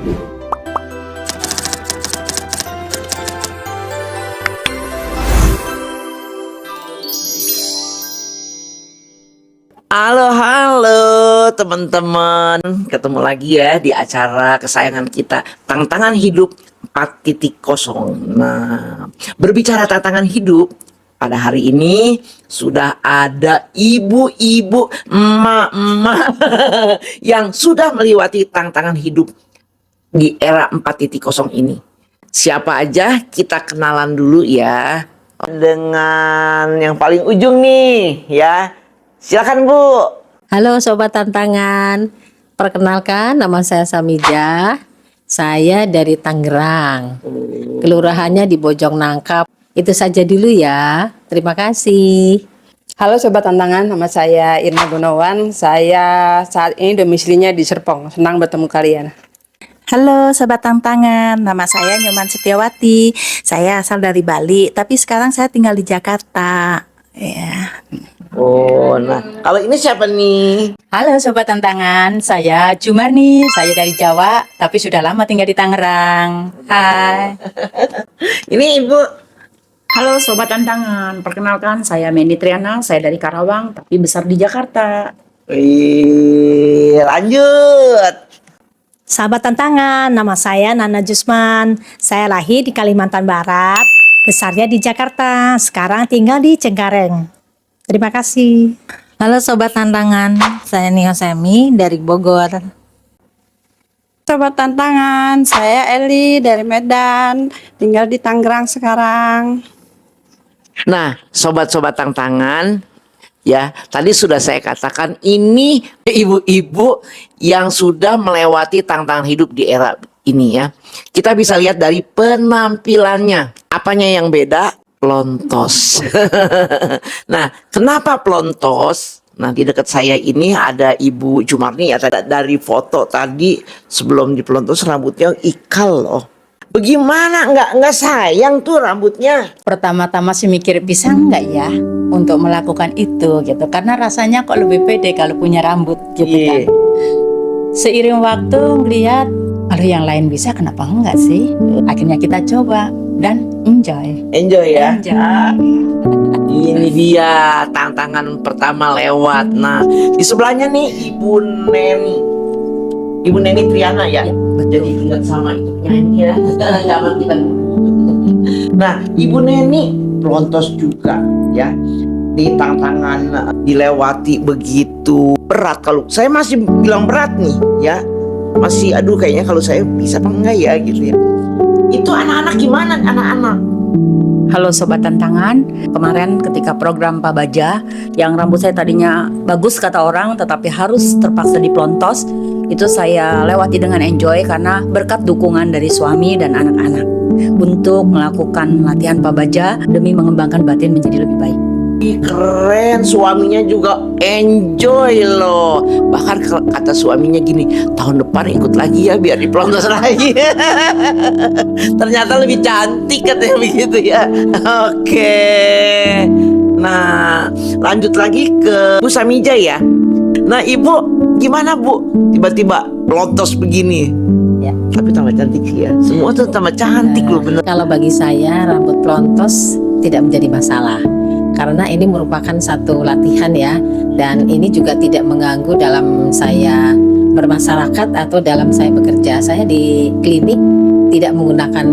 Halo, halo teman-teman. Ketemu lagi ya di acara kesayangan kita, Tantangan Hidup 4.0. Nah, berbicara tantangan hidup, pada hari ini sudah ada ibu-ibu, emak-emak yang sudah melewati tantangan hidup di era 4.0 ini. Siapa aja, kita kenalan dulu ya. Dengan yang paling ujung nih ya. Silakan Bu. Halo Sobat Tantangan, perkenalkan nama saya Samija. Saya dari Tangerang, kelurahannya di Bojongnangkap. Itu saja dulu ya, terima kasih. Halo Sobat Tantangan, nama saya Irma Gunawan. Saya saat ini domisilinya di Serpong. Senang bertemu kalian. Halo Sobat Tantangan, nama saya Nyoman Setiawati. Saya asal dari Bali, tapi sekarang saya tinggal di Jakarta. Ya. Oh, nah kalau ini siapa nih? Halo Sobat Tantangan, saya Jumarni, saya dari Jawa, tapi sudah lama tinggal di Tangerang. Hai. Ini Ibu. Halo Sobat Tantangan, perkenalkan saya Mendy Triana, saya dari Karawang, tapi besar di Jakarta. Wih, lanjut. Sahabat Tantangan, nama saya Nana Jusman. Saya lahir di Kalimantan Barat, besarnya di Jakarta, sekarang tinggal di Cengkareng. Terima kasih. Halo Sobat Tantangan, saya Nia Semi dari Bogor. Sobat Tantangan, saya Eli dari Medan, tinggal di Tangerang sekarang. Nah, sobat-sobat tantangan, ya tadi sudah saya katakan ini ibu-ibu yang sudah melewati tantangan hidup di era ini ya. Kita bisa lihat dari penampilannya. Apanya yang beda? Plontos. Nah, kenapa plontos? Nah, di dekat saya ini ada Ibu Jumarni ya. Dari foto tadi sebelum dipelontos rambutnya ikal loh. Bagaimana nggak sayang tuh rambutnya? Pertama-tama sih mikir bisa nggak ya untuk melakukan itu gitu, karena rasanya kok lebih pede kalau punya rambut gitu kan. Seiring waktu ngeliat, kalau yang lain bisa kenapa enggak sih? Akhirnya kita coba dan enjoy. Enjoy ya. Enjoy. Ini dia tantangan pertama lewat. Nah, di sebelahnya nih Ibu Neni. Ibu Neni Triana ya. Jadi ingat sama itu penyanyi ya. Zaman kita. Nah, Ibu Neni pelontos juga ya. Di tantangan dilewati begitu berat. Kalau saya masih bilang berat nih ya. Masih aduh kayaknya kalau saya bisa apa enggak ya gitu ya. Itu anak-anak gimana anak-anak? Halo Sobat Tantangan, kemarin ketika program Pak Baja yang rambut saya tadinya bagus kata orang tetapi harus terpaksa dipelontos, itu saya lewati dengan enjoy karena berkat dukungan dari suami dan anak-anak untuk melakukan latihan Pak Baja demi mengembangkan batin menjadi lebih baik. Keren, suaminya juga enjoy loh. Bahkan kata suaminya gini, tahun depan ikut lagi ya biar dipelontos lagi. Ternyata lebih cantik katanya begitu ya. Oke. Nah, lanjut lagi ke Bu Samija ya. Nah, Ibu gimana Bu? Tiba-tiba pelontos begini. Ya. Tapi tambah cantik sih ya. Semua tuh tambah cantik loh bener. Kalau bagi saya rambut pelontos tidak menjadi masalah, karena ini merupakan satu latihan ya, dan ini juga tidak mengganggu dalam saya bermasyarakat atau dalam saya bekerja. Saya di klinik tidak menggunakan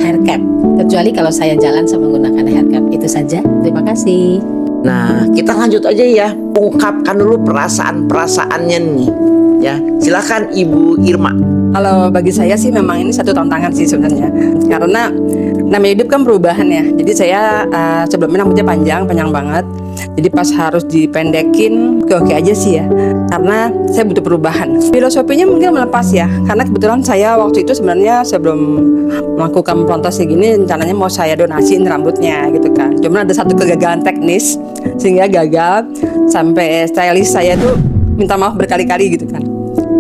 hair cap, kecuali kalau saya jalan saya menggunakan hair cap. Itu saja, terima kasih. Nah, kita lanjut aja ya. Ungkapkan dulu perasaan-perasaannya nih. Ya, silakan Ibu Irma. Kalau bagi saya sih memang ini satu tantangan sih sebenarnya. Karena namanya hidup kan perubahan ya. Jadi saya sebelumnya rambutnya panjang banget. Jadi pas harus dipendekin, oke aja sih ya. Karena saya butuh perubahan. Filosofinya mungkin melepas ya. Karena kebetulan saya waktu itu sebenarnya sebelum melakukan pelontos gini, rencananya mau saya donasiin rambutnya gitu kan. Cuma ada satu kegagalan teknis sehingga gagal. Sampai stylist saya tuh minta maaf berkali-kali gitu kan.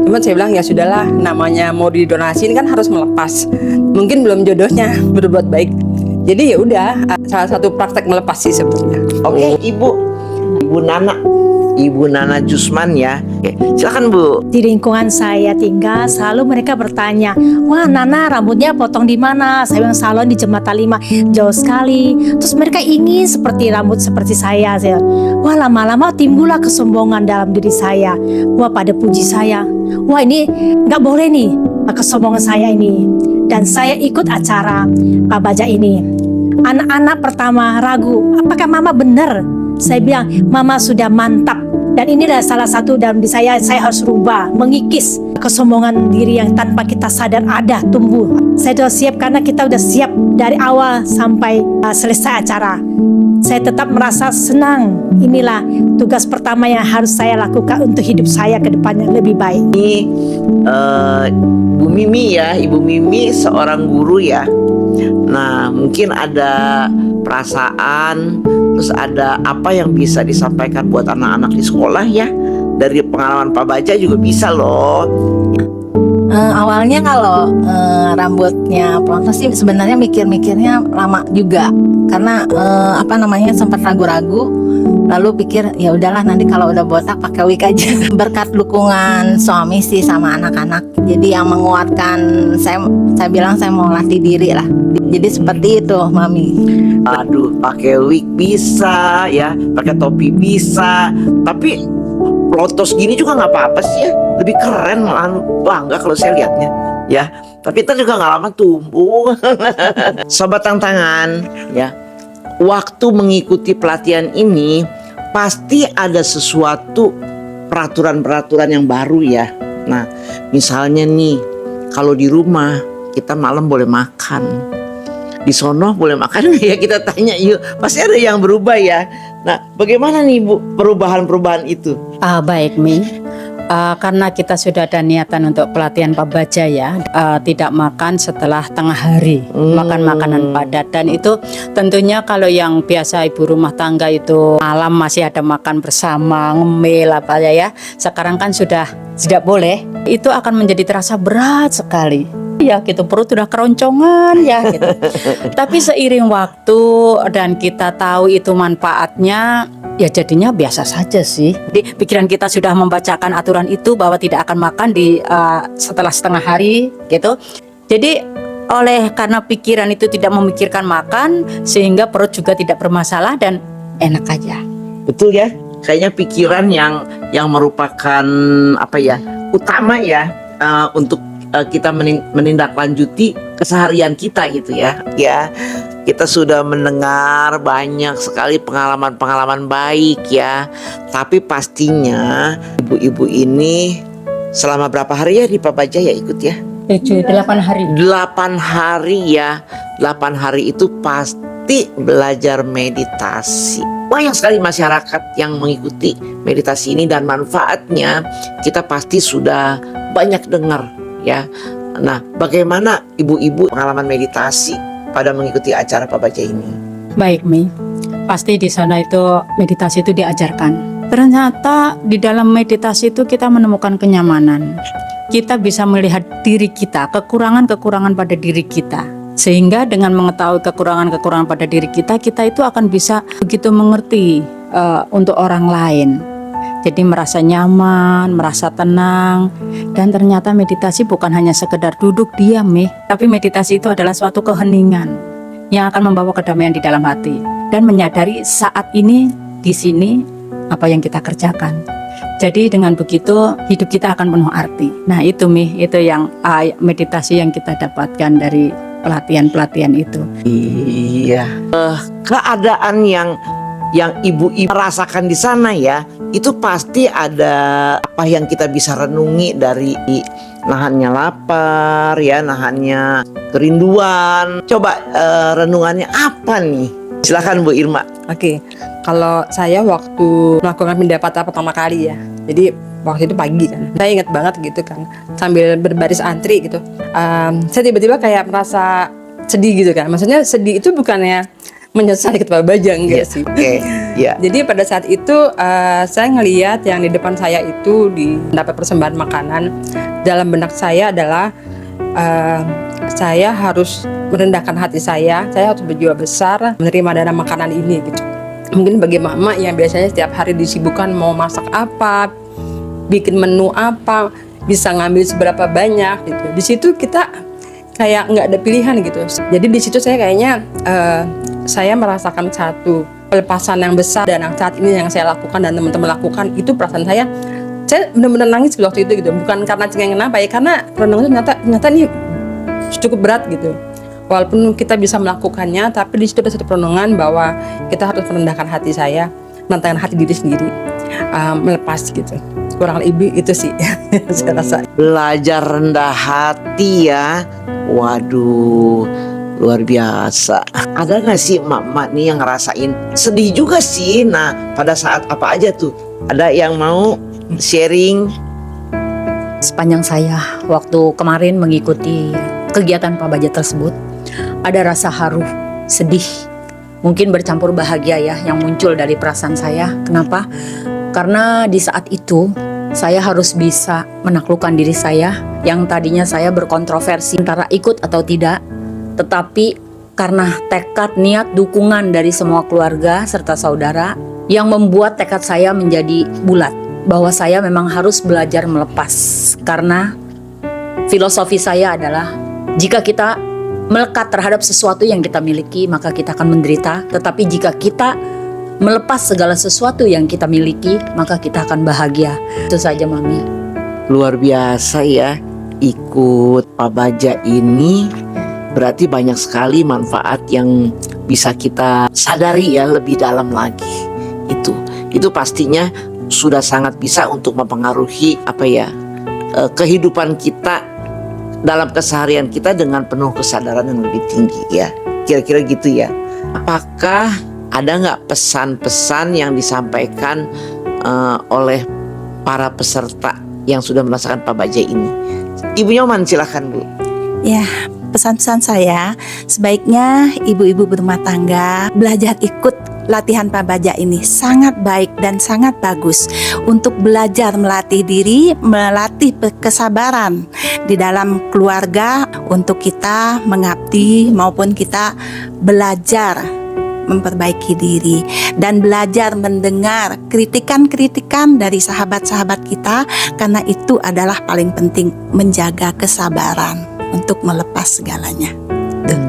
Cuman saya bilang ya sudahlah, namanya mau didonasiin kan harus melepas. Mungkin belum jodohnya berbuat baik. Jadi ya udah, salah satu praktek melepas sih sebenarnya. Oke, Ibu Nana. Ibu Nana Jusman ya. Oke, silakan Bu. Di lingkungan saya tinggal selalu mereka bertanya, wah Nana rambutnya potong di mana? Saya bilang salon di Jembatan 5, jauh sekali. Terus mereka ingin seperti rambut seperti saya. Wah lama-lama timbullah kesombongan dalam diri saya. Wah pada puji saya, wah ini nggak boleh nih kesombongan saya ini. Dan saya ikut acara Pak Baja ini. Anak-anak pertama ragu, apakah mama benar? Saya bilang, mama sudah mantap. Dan ini adalah salah satu dalam diri saya harus rubah, mengikis kesombongan diri yang tanpa kita sadar ada tumbuh. Saya sudah siap karena kita sudah siap dari awal sampai selesai acara. Saya tetap merasa senang. Inilah tugas pertama yang harus saya lakukan untuk hidup saya ke depannya lebih baik. Ini Bu Mimi ya, Ibu Mimi seorang guru ya. Nah, mungkin ada perasaan, terus ada apa yang bisa disampaikan buat anak-anak di sekolah ya. Dari pengalaman Pak Baja juga bisa loh. Awalnya kalau rambutnya pelontos sih sebenarnya mikirnya lama juga karena sempat ragu-ragu, lalu pikir ya udahlah nanti kalau udah botak pakai wig aja. Berkat dukungan suami sih sama anak-anak, jadi yang menguatkan saya bilang saya mau latih diri lah, jadi seperti itu Mami. Aduh, pakai wig bisa ya, pakai topi bisa, tapi pelontos gini juga nggak apa-apa sih ya, lebih keren malah, bangga kalau saya lihatnya ya. Tapi kita juga nggak lama tumbuh. Sobat Tantangan ya, waktu mengikuti pelatihan ini pasti ada sesuatu peraturan-peraturan yang baru ya. Nah, misalnya nih, kalau di rumah kita malam boleh makan, di sono boleh makan ya, kita tanya yuk, pasti ada yang berubah ya. Nah, bagaimana nih Bu perubahan-perubahan itu? Baik Mi, karena kita sudah ada niatan untuk pelatihan Pak Baja ya, tidak makan setelah tengah hari, makan makanan padat. Dan itu tentunya kalau yang biasa ibu rumah tangga itu malam masih ada makan bersama, ngemil apa ya, sekarang kan sudah tidak boleh. Itu akan menjadi terasa berat sekali ya gitu, perut udah keroncongan ya gitu. Tapi seiring waktu dan kita tahu itu manfaatnya, ya jadinya biasa saja sih. Di pikiran kita sudah membacakan aturan itu bahwa tidak akan makan di setelah setengah hari gitu. Jadi karena pikiran itu tidak memikirkan makan, sehingga perut juga tidak bermasalah dan enak aja. Betul ya, kayaknya pikiran yang merupakan apa ya, utama ya untuk kita menindaklanjuti keseharian kita gitu ya. Ya, kita sudah mendengar banyak sekali pengalaman-pengalaman baik ya. Tapi pastinya ibu-ibu ini selama berapa hari ya di Pak Baja ya ikut ya? 8 hari. 8 hari ya. 8 hari itu pasti belajar meditasi. Banyak sekali masyarakat yang mengikuti meditasi ini dan manfaatnya kita pasti sudah banyak dengar ya. Nah, bagaimana ibu-ibu pengalaman meditasi pada mengikuti acara Pak Baja ini? Baik Mi, pasti di sana itu meditasi itu diajarkan. Ternyata di dalam meditasi itu kita menemukan kenyamanan. Kita bisa melihat diri kita, kekurangan-kekurangan pada diri kita. Sehingga dengan mengetahui kekurangan-kekurangan pada diri kita, kita itu akan bisa begitu mengerti untuk orang lain. Jadi merasa nyaman, merasa tenang. Dan ternyata meditasi bukan hanya sekedar duduk diam tapi meditasi itu adalah suatu keheningan yang akan membawa kedamaian di dalam hati. Dan menyadari saat ini, di sini, apa yang kita kerjakan. Jadi dengan begitu hidup kita akan penuh arti. Nah itu itu yang meditasi yang kita dapatkan dari pelatihan-pelatihan itu. Iya, keadaan yang ibu-ibu rasakan di sana ya, itu pasti ada apa yang kita bisa renungi dari nahannya lapar ya, nahannya kerinduan. Coba renungannya apa nih? Silakan Bu Irma. Oke, kalau saya waktu melakukan pendapatan pertama kali ya, jadi waktu itu pagi kan, saya ingat banget gitu kan, sambil berbaris antri gitu, saya tiba-tiba kayak merasa sedih gitu kan. Maksudnya sedih itu bukannya menyesal ikut Pak Baja, enggak sih. Oke, ya. Jadi pada saat itu saya ngelihat yang di depan saya itu dapat persembahan makanan. Dalam benak saya adalah saya harus merendahkan hati saya harus berjiwa besar menerima dana makanan ini gitu. Mungkin bagi mama yang biasanya setiap hari disibukkan mau masak apa, bikin menu apa, bisa ngambil seberapa banyak gitu. Di situ kita kayak nggak ada pilihan gitu. Jadi di situ saya kayaknya saya merasakan satu pelepasan yang besar, dan yang saat ini yang saya lakukan dan teman-teman lakukan itu perasaan saya benar-benar nangis waktu itu gitu. Bukan karena cengengan apa ya, karena renungan itu ternyata ini cukup berat gitu. Walaupun kita bisa melakukannya, tapi di situ ada satu perenungan bahwa kita harus merendahkan hati saya, merendahkan hati diri sendiri, melepas gitu. Kurang lebih itu sih saya rasa. Belajar rendah hati ya. Waduh, luar biasa. Ada gak sih emak-emak nih yang ngerasain sedih juga sih? Nah, pada saat apa aja tuh? Ada yang mau sharing? Sepanjang saya waktu kemarin mengikuti kegiatan Pak Baja tersebut, ada rasa haru, sedih, mungkin bercampur bahagia ya yang muncul dari perasaan saya. Kenapa? Karena di saat itu saya harus bisa menaklukkan diri saya yang tadinya saya berkontroversi antara ikut atau tidak. Tetapi karena tekad, niat, dukungan dari semua keluarga serta saudara yang membuat tekad saya menjadi bulat, bahwa saya memang harus belajar melepas. Karena filosofi saya adalah jika kita melekat terhadap sesuatu yang kita miliki, maka kita akan menderita. Tetapi jika kita melepas segala sesuatu yang kita miliki, maka kita akan bahagia. Itu saja, Mami. Luar biasa ya, ikut Pak Baja ini berarti banyak sekali manfaat yang bisa kita sadari ya lebih dalam lagi. Itu pastinya sudah sangat bisa untuk mempengaruhi kehidupan kita dalam keseharian kita dengan penuh kesadaran yang lebih tinggi ya. Kira-kira gitu ya. Apakah ada nggak pesan-pesan yang disampaikan oleh para peserta yang sudah merasakan Pak Baja ini? Ibu Nyoman silahkan Bu. Ya, pesan-pesan saya sebaiknya ibu-ibu berumah tangga belajar ikut latihan Pak Baja ini. Sangat baik dan sangat bagus untuk belajar melatih diri, melatih kesabaran di dalam keluarga untuk kita mengabdi maupun kita belajar memperbaiki diri dan belajar mendengar kritikan-kritikan dari sahabat-sahabat kita, karena itu adalah paling penting, menjaga kesabaran untuk melepas segalanya.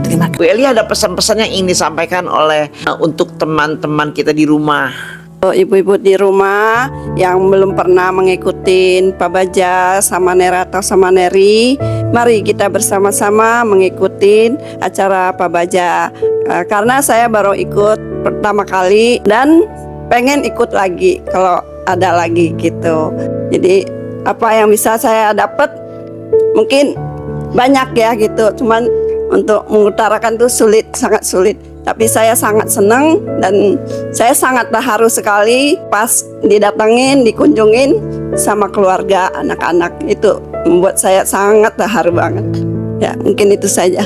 Terima kasih. Bu Eli, ada pesan-pesan yang ingin disampaikan oleh untuk teman-teman kita di rumah. Ibu-ibu di rumah yang belum pernah mengikuti Pak Baja sama Nera atau sama Neri, mari kita bersama-sama mengikuti acara Pak Baja. Karena saya baru ikut pertama kali dan pengen ikut lagi kalau ada lagi gitu. Jadi apa yang bisa saya dapat mungkin banyak ya gitu, cuman untuk mengutarakan itu sulit, sangat sulit. Tapi saya sangat senang dan saya sangat terharu sekali pas didatengin, dikunjungin sama keluarga, anak-anak. Itu membuat saya sangat terharu banget. Ya, mungkin itu saja.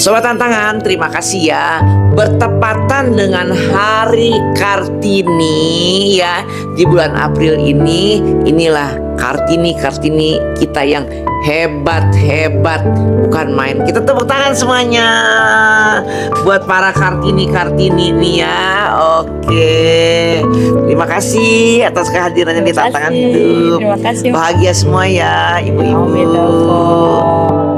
Sobat Tantangan, terima kasih ya. Bertepatan dengan Hari Kartini ya, di bulan April ini, inilah Kartini kita yang hebat, bukan main. Kita tepuk tangan semuanya buat para Kartini ini ya. Oke, terima kasih atas kehadirannya di Tantangan Hidup. Terima kasih. Bahagia semua ya ibu-ibu. Amin.